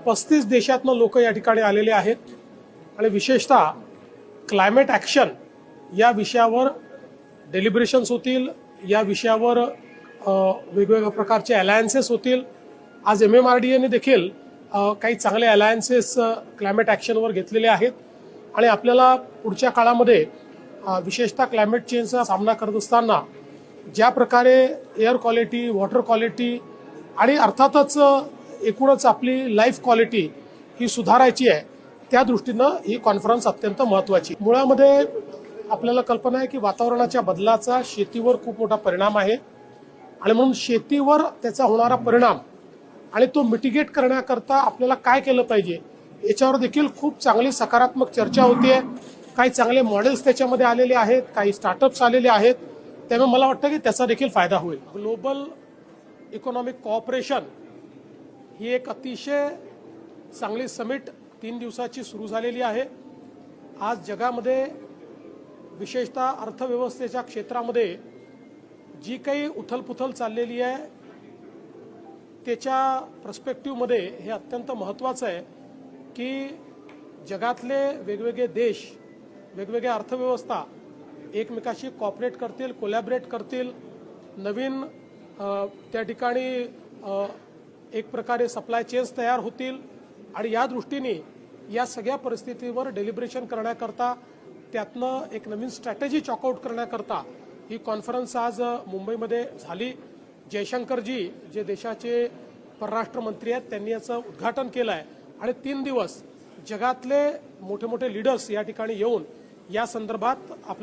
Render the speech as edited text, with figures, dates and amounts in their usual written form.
35 देशातनं लोक या ठिकाणी आलेले आहेत आणि विशेषतः क्लायमेट ॲक्शन या विषयावर डेलिब्रेशन्स होतील, या विषयावर वेगवेगळ्या प्रकारचे अलायन्सेस होतील। आज MMRDA ने देखील काही चांगले अलायन्सेस क्लायमेट ॲक्शनवर घेतलेले आहेत आणि आपल्याला पुढच्या काळामध्ये विशेषतः क्लायमेट चेंजचा सामना करत असताना ज्या प्रकारे एअर क्वालिटी, वॉटर क्वालिटी आणि अर्थातच एकूणच आपली लाईफ क्वालिटी ही सुधारायची आहे, त्या दृष्टीनं ही कॉन्फरन्स अत्यंत महत्त्वाची। मुळामध्ये आपल्याला कल्पना आहे की वातावरणाच्या बदलाचा शेतीवर खूप मोठा परिणाम आहे आणि म्हणून शेतीवर त्याचा होणारा परिणाम आणि तो मिटिगेट करण्याकरता आपल्याला काय केलं पाहिजे याच्यावर देखील खूप चांगली सकारात्मक चर्चा होतीये। काही चांगले मॉडेल्स त्याच्यामध्ये आलेले आहेत, काही स्टार्टअप्स आलेले आहेत, त्यामुळे मला वाटतं की त्याचा देखील फायदा होईल। ग्लोबल इकॉनॉमिक कोऑपरेशन ही एक अतिशय चांगली समिट 3 दिवसाची सुरू झालेली आहे। आज जगामध्ये विशेषतः अर्थव्यवस्थेच्या क्षेत्रामध्ये जी काही उथलपुथल चाललेली आहे त्याच्या पर्स्पेक्टिव्हमध्ये हे अत्यंत महत्त्वाचं आहे की जगातले वेगवेगळे देश, वेगवेगळ्या अर्थव्यवस्था एकमेकाशी कॉपरेट करतील, कोलॅबरेट करतील, नवीन त्या ठिकाणी एक प्रकारे सप्लाय चेन्स तयार होतील आणि या दृष्टीने या सगळ्या परिस्थितीवर डेलिब्रेशन करण्याकरता, त्यातनं एक नवीन स्ट्रॅटेजी चॉकआउट करण्याकरता ही कॉन्फरन्स आज मुंबईमध्ये झाली। जयशंकरजी जे देशाचे परराष्ट्र मंत्री आहेत त्यांनी याचं उद्घाटन केलं आहे आणि 3 दिवस जगातले मोठे मोठे लीडर्स या ठिकाणी येऊन या संदर्भात